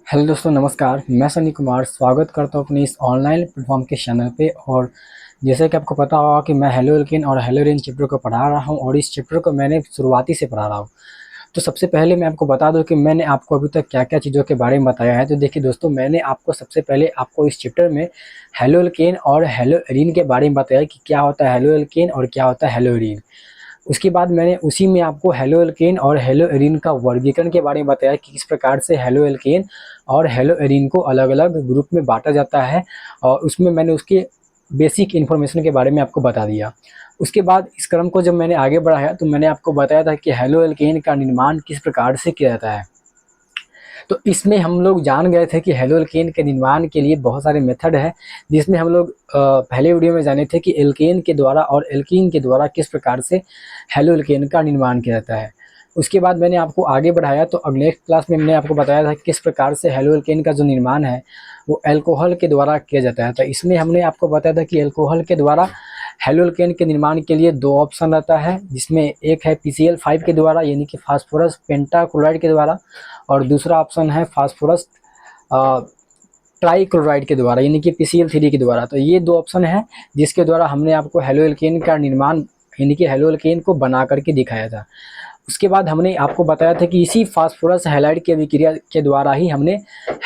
Hello दोस्तों, नमस्कार। मैं सनी कुमार स्वागत करता हूँ अपने इस ऑनलाइन प्लेटफॉर्म के चैनल पे। और जैसे कि आपको पता होगा कि मैं हेलो एल्केन और हेलो एरीन चैप्टर को पढ़ा रहा हूँ और इस चैप्टर को मैंने शुरुआती से पढ़ा रहा हूँ। तो सबसे पहले मैं आपको बता दूं कि मैंने आपको अभी तक क्या क्या चीज़ों के बारे में बताया है। तो देखिए दोस्तों, मैंने आपको सबसे पहले आपको इस चैप्टर में हेलो एल्केन और हेलो एरीन के बारे में बताया कि क्या होता है हेलो एल्केन और क्या होता है हेलो एरीन। उसके बाद मैंने उसी में आपको हेलो एल्केन और हेलो एरीन का वर्गीकरण के बारे में बताया कि किस प्रकार से हेलो एल्केन और हेलो एरीन को अलग अलग ग्रुप में बांटा जाता है। और उसमें मैंने उसके बेसिक इन्फॉर्मेशन के बारे में आपको बता दिया। उसके बाद इस क्रम को जब मैंने आगे बढ़ाया तो मैंने आपको बताया था कि हेलो एल्केन का निर्माण किस प्रकार से किया जाता है। तो इसमें हम लोग जान गए थे कि हेलो एल्केन के निर्माण के लिए बहुत सारे मेथड है, जिसमें हम लोग पहले वीडियो में जाने थे कि एल्केन के द्वारा और एल्कीन के द्वारा किस प्रकार से हेलो एल्केन का निर्माण किया जाता है। उसके बाद मैंने आपको आगे बढ़ाया तो अगले क्लास में मैंने आपको बताया था कि किस प्रकार से हेलो एल्केन का जो निर्माण है वो अल्कोहल के द्वारा किया जाता है। तो इसमें हमने आपको बताया था कि अल्कोहल के द्वारा हेलो एल्केन के निर्माण के लिए दो ऑप्शन रहता है, जिसमें एक है PCl5 के द्वारा यानी कि फास्फोरस पेंटाक्लोराइड के द्वारा, और दूसरा ऑप्शन है फास्फोरस ट्राईक्लोराइड के द्वारा यानी कि PCl3 के द्वारा। तो ये दो ऑप्शन है जिसके द्वारा हमने आपको हेलो एल्केन का निर्माण यानी कि हेलो एल्केन को बना करके दिखाया था। उसके बाद हमने आपको बताया था कि इसी फास्फोरस हैलाइड की अभिक्रिया के द्वारा ही हमने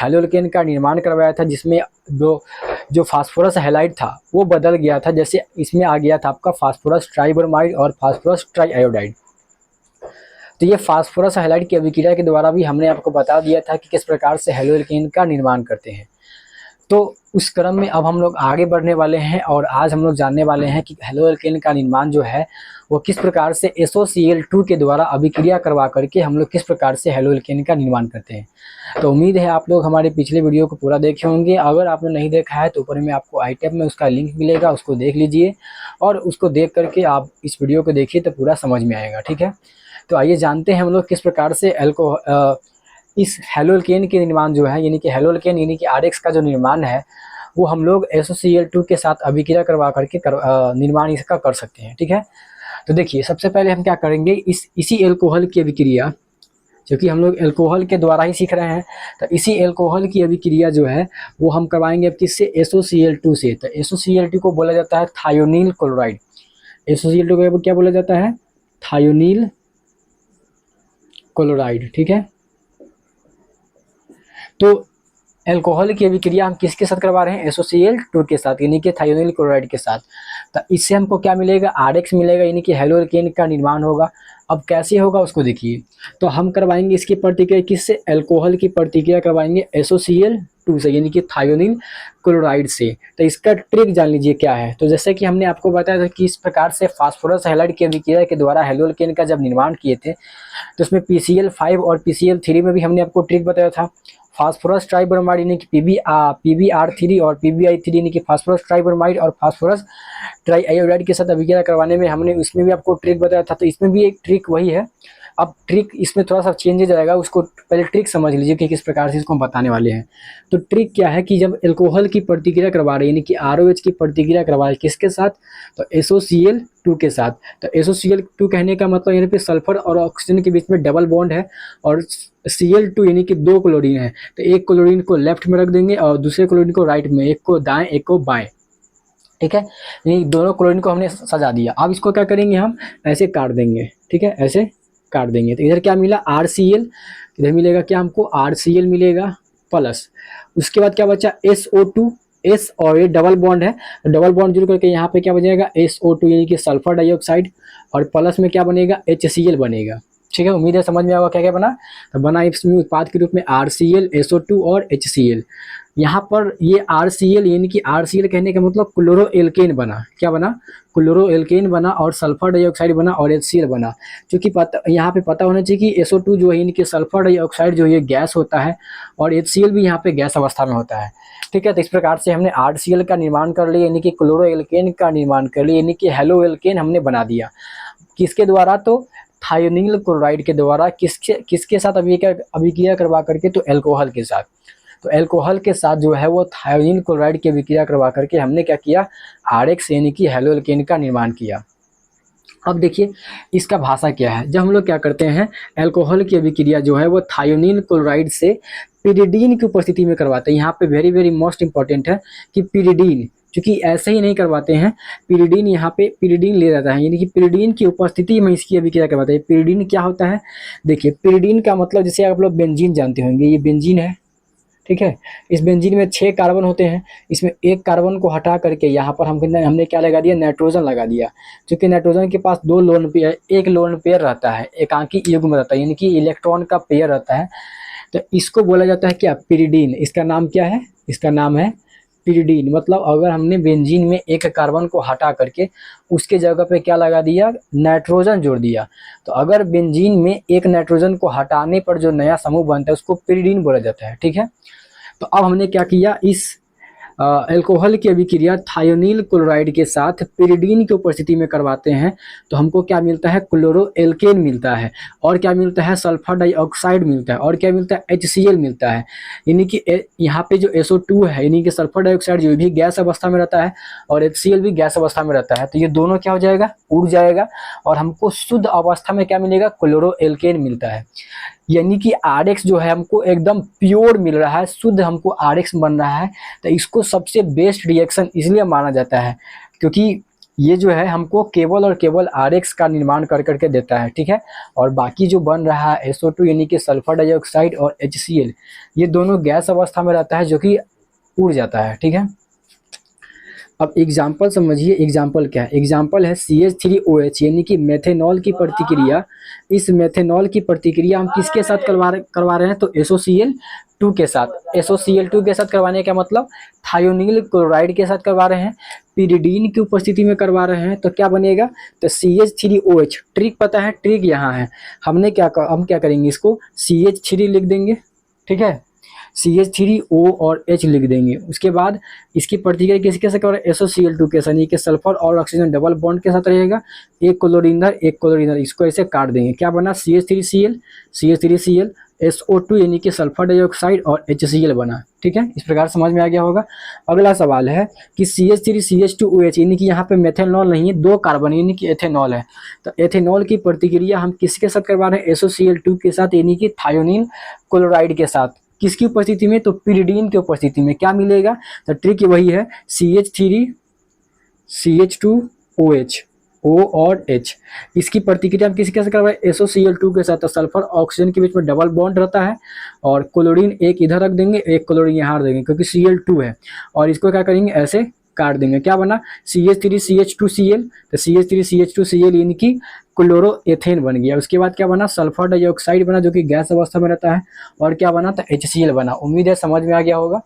हेलो एल्केन का निर्माण करवाया था, जिसमें जो फास्फोरस हैलाइड था वो बदल गया था। जैसे इसमें आ गया था आपका फास्फोरस ट्राइब्रोमाइड और फास्फोरस ट्राईआयोडाइड। तो ये फास्फोरस हैलाइड की अभिक्रिया के द्वारा भी हमने आपको बता दिया था कि किस प्रकार से हेलो एल्केन का निर्माण करते हैं। तो उस क्रम में अब हम लोग आगे बढ़ने वाले हैं और आज हम लोग जानने वाले हैं कि हेलो एल्केन का निर्माण जो है वो किस प्रकार से SOCl2 के द्वारा अभिक्रिया करवा करके हम लोग किस प्रकार से हेलो एल्केन का निर्माण करते हैं। तो उम्मीद है आप लोग हमारे पिछले वीडियो को पूरा देखे होंगे। अगर आपने नहीं देखा है तो ऊपर में आपको आई टैब में उसका लिंक मिलेगा, उसको देख लीजिए और उसको देख करके आप इस वीडियो को देखिए तो पूरा समझ में आएगा। ठीक है, तो आइए जानते हैं हम लोग किस प्रकार से इस हेलो एल्केन के निर्माण जो है यानी कि हेलो एल्केन यानी कि RX का जो निर्माण है वो हम लोग SOCl2 के साथ अभिक्रिया करवा करके निर्माण इसका कर सकते हैं। ठीक है, तो देखिए सबसे पहले हम क्या करेंगे, इसी एल्कोहल की अभिक्रिया, क्योंकि हम लोग एल्कोहल के द्वारा ही सीख रहे हैं, तो इसी एल्कोहल की अभिक्रिया जो है वो हम करवाएंगे अब किससे, SOCl2 से। तो SOCl2 को बोला जाता है थायोनील क्लोराइड। SOCl2 को क्या बोला जाता है, थायोनील क्लोराइड। ठीक है, तो एल्कोहल की अभिक्रिया हम किसके साथ करवा रहे हैं, SOCl2 के साथ यानी कि थायोनील क्लोराइड के साथ। तो इससे हमको क्या मिलेगा, RX मिलेगा यानी कि हेलो एल्केन का निर्माण होगा। अब कैसे होगा उसको देखिए, तो हम करवाएंगे इसकी प्रतिक्रिया किससे, एल्कोहल की प्रतिक्रिया करवाएंगे SOCl2 से यानी कि थायोनील क्लोराइड से। तो इसका ट्रिक जान लीजिए क्या है। तो जैसे कि हमने आपको बताया था कि इस प्रकार से फास्फोरस हैलाइड की अभिक्रिया के द्वारा हेलो एल्केन का जब निर्माण किए थे तो उसमें PCl5 और PCl3 में भी हमने आपको ट्रिक बताया था। फास्फोरस ट्राइब्रोमाइड यानी कि PbR3 और PbI3 यानी कि फास्फोरस ट्राइब्रोमाइड और फास्फोरस ट्राईआयोडाइड के साथ अभिक्रिया करवाने में हमने उसमें भी आपको ट्रिक बताया था। तो इसमें भी एक ट्रिक वही है। अब ट्रिक इसमें थोड़ा सा चेंजेज आएगा, उसको पहले ट्रिक समझ लीजिए कि किस प्रकार से इसको हम बताने वाले हैं। तो ट्रिक क्या है कि जब एल्कोहल की प्रतिक्रिया करवा रहे हैं यानी कि ROH की प्रतिक्रिया करवा रहे हैं किसके साथ, तो SOCl2 के साथ। तो SOCl2 कहने का मतलब यहाँ पे सल्फर और ऑक्सीजन के बीच में डबल बॉन्ड है और Cl2 यानी कि दो क्लोरीन है। तो एक क्लोरीन को लेफ्ट में रख देंगे और दूसरे क्लोरीन को राइट में, एक को दाएं एक को बाएं। ठीक है, ये दोनों क्लोरीन को हमने सजा दिया। अब इसको क्या करेंगे, हम ऐसे काट देंगे। ठीक है, ऐसे काट देंगे तो इधर क्या मिला, RCl, इधर मिलेगा क्या हमको, RCl मिलेगा प्लस। उसके बाद क्या बचा, SO2, S और ये डबल बॉन्ड है, डबल बॉन्ड जुड़ करके यहाँ पे क्या बनेगा SO2 यानी कि सल्फर डाइऑक्साइड, और प्लस में क्या बनेगा HCl बनेगा। ठीक है, उम्मीद है समझ में आएगा क्या क्या बना। तो बना इसमें उत्पाद के रूप में RCl, SO2 और HCl। यहाँ पर ये RCl यानी कि RCl कहने का मतलब क्लोरो एल्केन बना, क्या बना, क्लोरो एल्केन बना, और सल्फर डाइऑक्साइड बना और HCl बना। क्योंकि यहाँ पे पता होना चाहिए कि SO2 जो है यानी कि सल्फर डाइऑक्साइड जो ये गैस होता है और HCl भी यहाँ पे गैस अवस्था में होता है। ठीक है, तो इस प्रकार से हमने RCl का निर्माण कर लिया यानी कि क्लोरो एल्केन का निर्माण कर लिया यानी कि हेलो एल्केन हमने बना दिया। किसके द्वारा, तो थायोनील क्लोराइड के द्वारा। किसके किसके साथ अभिक्रिया करवा करके, तो एल्कोहल के साथ। तो एल्कोहल के साथ जो है वो थायोनील क्लोराइड की अभिक्रिया करवा करके हमने क्या किया, RX यानी कि हेलो एल्केन का निर्माण किया। अब देखिए इसका भाषा क्या है। जब हम लोग क्या करते हैं, अल्कोहल की अभिक्रिया जो है वो थायोनील क्लोराइड से पिरिडीन की उपस्थिति में करवाते हैं। यहाँ पे वेरी वेरी मोस्ट इंपॉर्टेंट है कि पिरिडीन, क्योंकि ऐसे ही नहीं करवाते हैं, पिरिडीन यहाँ पे पिरिडीन ले जाता है, यानी कि पिरिडीन की उपस्थिति में इसकी अभिक्रिया करवाते हैं। पिरिडीन क्या होता है, देखिए पिरिडीन का मतलब जैसे आप लोग बेंजीन जानते होंगे, ये बेंजीन है, ठीक है। इस बेंजीन में 6 कार्बन होते हैं, इसमें एक कार्बन को हटा करके यहाँ पर हमने क्या लगा दिया, नाइट्रोजन लगा दिया। क्योंकि नाइट्रोजन के पास 2 लोन पेयर, एक लोन पेयर रहता है, एकांकी युग्म रहता है, यानी कि इलेक्ट्रॉन का पेयर रहता है। तो इसको बोला जाता है क्या, पिरिडीन। इसका नाम क्या है, इसका नाम है पिरिडीन। मतलब अगर हमने बेंजीन में एक कार्बन को हटा करके उसके जगह पे क्या लगा दिया, नाइट्रोजन जोड़ दिया, तो अगर बेंजीन में एक नाइट्रोजन को हटाने पर जो नया समूह बनता है उसको पिरिडीन बोला जाता है, ठीक है। तो अब हमने क्या किया, इस अल्कोहल की अभिक्रिया थायोनील क्लोराइड के साथ पिरिडीन की उपस्थिति में करवाते हैं, तो हमको क्या मिलता है, क्लोरोएल्केन मिलता है, और क्या मिलता है, सल्फर डाइऑक्साइड मिलता है, और क्या मिलता है, HCl मिलता है। यानी कि यहाँ पे जो SO2 है, यानी कि सल्फर डाइऑक्साइड जो भी गैस अवस्था में रहता है और HCl भी गैस अवस्था में रहता है, तो ये दोनों क्या हो जाएगा, उड़ जाएगा, और हमको शुद्ध अवस्था में क्या मिलेगा, क्लोरोएल्केन मिलता है। यानी कि RX जो है हमको एकदम प्योर मिल रहा है, शुद्ध हमको RX बन रहा है। तो इसको सबसे बेस्ट रिएक्शन इसलिए माना जाता है क्योंकि ये जो है हमको केवल और केवल RX का निर्माण कर करके देता है, ठीक है। और बाकी जो बन रहा है SO2 यानी कि सल्फर डाइऑक्साइड और HCl, ये दोनों गैस अवस्था में रहता है जो कि उड़ जाता है, ठीक है। अब एग्जाम्पल समझिए, एग्जाम्पल क्या है, एग्जाम्पल है CH3OH यानी कि मेथेनॉल की प्रतिक्रिया। इस मेथेनॉल की प्रतिक्रिया हम किसके साथ करवा रहे हैं, तो SOCl2 के साथ। SOCl2 के साथ करवाने का मतलब थायोनील क्लोराइड के साथ करवा रहे हैं, पिरिडीन की उपस्थिति में करवा रहे हैं, तो क्या बनेगा, तो CH3OH। ट्रिक पता है, ट्रिक यहाँ है, हम क्या करेंगे, इसको CH3 लिख देंगे, ठीक है, CH3O और H लिख देंगे। उसके बाद इसकी प्रतिक्रिया किसके साथ करें, SOCl2 के साथ, यानी कि सल्फर और ऑक्सीजन डबल बॉन्ड के साथ रहेगा, एक क्लोरीन, इसको ऐसे काट देंगे, क्या बना, CH3Cl, SO2 यानी कि सल्फर डाइऑक्साइड और HCl बना, ठीक है। इस प्रकार समझ में आ गया होगा। अगला सवाल है कि CH3CH2OH यानी कि यहाँ पे मेथेनॉल नहीं है, 2 कार्बन यानी कि एथेनॉल है, तो एथेनॉल की प्रतिक्रिया हम किसके साथ करवा रहे हैं, SOCl2 के साथ यानी कि थायोनील क्लोराइड के साथ। किसकी उपस्थिति में, तो पिरिडीन की उपस्थिति में। क्या मिलेगा, तो ट्रिक वही है, CH3 CH2OH, O और H। इसकी प्रतिक्रिया हम किसके साथ करवाएं, SOCl2 के साथ। तो सल्फर ऑक्सीजन के बीच में डबल बॉन्ड रहता है, और क्लोरीन एक इधर रख देंगे, एक क्लोरीन यहाँ रख देंगे, क्योंकि Cl2 है, और इसको क्या करेंगे, ऐसे काट देंगे, क्या बना, CH3CH2Cl, तो CH3CH2Cl यानी कि क्लोरोएथेन बन गया। उसके बाद क्या बना, सल्फर डाइऑक्साइड बना जो कि गैस अवस्था में रहता है, और क्या बना, तो HCl बना। उम्मीद है समझ में आ गया होगा।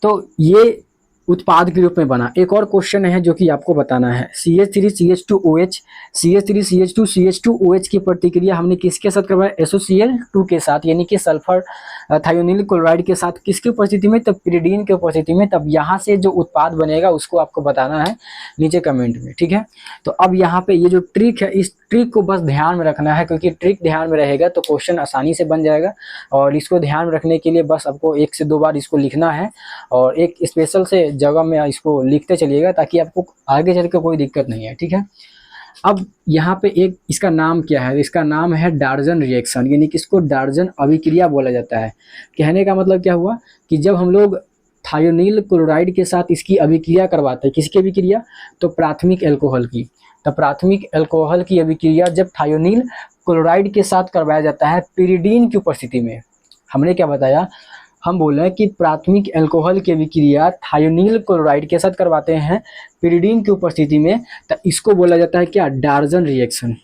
तो ये उत्पाद के रूप में बना। एक और क्वेश्चन है जो कि आपको बताना है, CH3CH2OH, CH3CH2CH2OH की प्रतिक्रिया हमने किसके साथ करवाया, SOCl2 के साथ, यानी कि सल्फर थायोनील क्लोराइड के साथ। किसकी उपस्थिति में, तब पिरिडीन की उपस्थिति में। तब यहाँ से जो उत्पाद बनेगा उसको आपको बताना है नीचे कमेंट में, ठीक है। तो अब यहाँ पे ये जो ट्रिक है, इस ट्रिक को बस ध्यान में रखना है, क्योंकि ट्रिक ध्यान में रहेगा तो क्वेश्चन आसानी से बन जाएगा। और इसको ध्यान में रखने के लिए बस आपको 1 से 2 बार इसको लिखना है, और एक स्पेशल से जगह में इसको लिखते चलिएगा ताकि आपको आगे चल के कोई दिक्कत नहीं है, ठीक है। अब यहाँ पे एक इसका नाम क्या है, इसका नाम है डार्जन रिएक्शन, यानी कि इसको डार्जन अभिक्रिया बोला जाता है। कहने का मतलब क्या हुआ कि जब हम लोग थायोनील क्लोराइड के साथ इसकी अभिक्रिया करवाते हैं, किसकी अभिक्रिया, तो प्राथमिक अल्कोहल की। तो प्राथमिक अल्कोहल की अभिक्रिया जब थायोनील क्लोराइड के साथ करवाया जाता है पिरिडीन की उपस्थिति में। हमने क्या बताया, हम बोले कि प्राथमिक अल्कोहल की अभिक्रिया थायोनील क्लोराइड के साथ करवाते हैं पिरिडीन की उपस्थिति में, तो इसको बोला जाता है क्या, डार्जन रिएक्शन।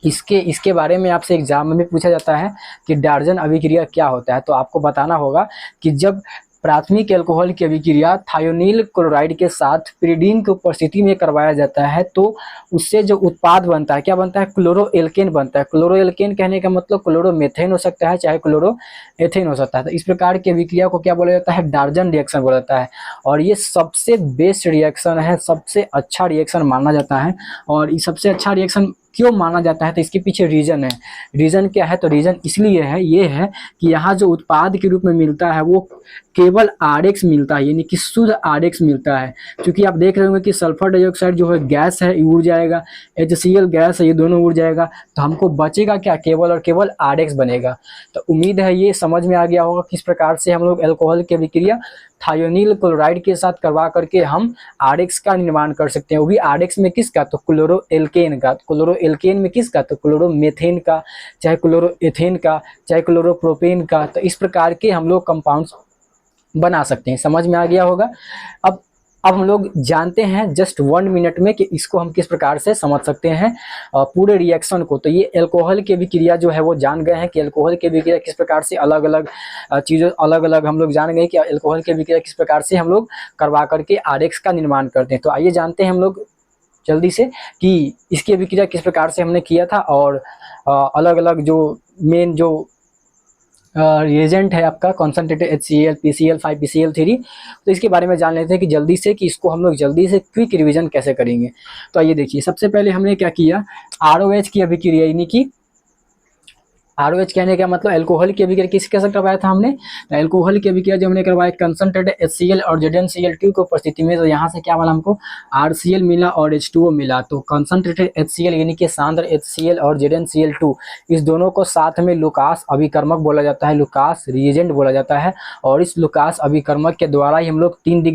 इसके बारे में आपसे एग्जाम में भी पूछा जाता है कि डार्जन अभिक्रिया क्या होता है, तो आपको बताना होगा कि जब प्राथमिक अल्कोहल की अभिक्रिया थायोनील क्लोराइड के साथ पिरिडीन की उपस्थिति में करवाया जाता है, तो उससे जो उत्पाद बनता है, क्या बनता है, क्लोरोएल्केन बनता है। क्लोरोएल्केन कहने का मतलब क्लोरोमेथेन हो सकता है, चाहे क्लोरोएथेन हो सकता है। तो इस प्रकार की अभिक्रिया को क्या बोला जाता है, डार्जन रिएक्शन बोला जाता है। और ये सबसे बेस्ट रिएक्शन है, सबसे अच्छा रिएक्शन माना जाता है। और ये सबसे अच्छा रिएक्शन क्यों माना जाता है, तो इसके पीछे रीज़न है। रीज़न क्या है, तो रीज़न इसलिए है, ये है कि यहाँ जो उत्पाद के रूप में मिलता है वो केवल आरएक्स मिलता है, यानी कि शुद्ध आरएक्स मिलता है। क्योंकि आप देख रहे होंगे कि सल्फर डाइऑक्साइड जो है गैस है, ये उड़ जाएगा, HCl गैस है, ये दोनों उड़ जाएगा, तो हमको बचेगा क्या, केवल और केवल आरएक्स बनेगा। तो उम्मीद है ये समझ में आ गया होगा किस प्रकार से हम लोग अल्कोहल की अभिक्रिया थायोनील क्लोराइड के साथ करवा करके हम आरएक्स का निर्माण कर सकते हैं। वो भी आरएक्स में किसका, तो क्लोरोएल्केन का। क्लोरोएल्केन में किसका, तो क्लोरोमेथेन का, चाहे क्लोरोएथेन का, चाहे क्लोरोप्रोपेन का। तो इस प्रकार के हम लोग कंपाउंड्स बना सकते हैं। समझ में आ गया होगा। अब हम लोग जानते हैं जस्ट 1 मिनट में कि इसको हम किस प्रकार से समझ सकते हैं पूरे रिएक्शन को। तो ये अल्कोहल की अभिक्रिया जो है वो जान गए हैं कि अल्कोहल की अभिक्रिया किस प्रकार से अलग अलग चीज़ों अलग अलग हम लोग जान गए कि अल्कोहल की अभिक्रिया किस प्रकार से हम लोग करवा करके आरएक्स का निर्माण करते हैं। तो आइए जानते हैं हम लोग जल्दी से कि इसकी अभिक्रिया किस प्रकार से हमने किया था, और अलग अलग जो मेन जो रिएजेंट है आपका कॉन्सनट्रेटेड HCl, PCl, 5PCl3, तो इसके बारे में जान लेते हैं कि जल्दी से कि इसको हम लोग जल्दी से क्विक रिवीजन कैसे करेंगे। तो आइए देखिए, सबसे पहले हमने क्या किया, ROH की अभिक्रिया, यानी कि ROH कहने का मतलब अल्कोहल की अभिक्रिया किसके साथ करवाया था हमने, अल्कोहल की अभिक्रिया जो हमने करवाया कंसंट्रेटेड HCl और ZnCl2 की उपस्थिति में। तो यहाँ से क्या मिला हमको, RCl मिला और H2O मिला। तो कंसंट्रेटेड HCl यानी कि सांद्र HCl और ZnCl2, इस दोनों को साथ में लुकास अभिकर्मक बोला जाता है, लुकास रिएजेंट बोला जाता है। और इस लुकास अभिकर्मक के द्वारा ही हम लोग 3 डिग्री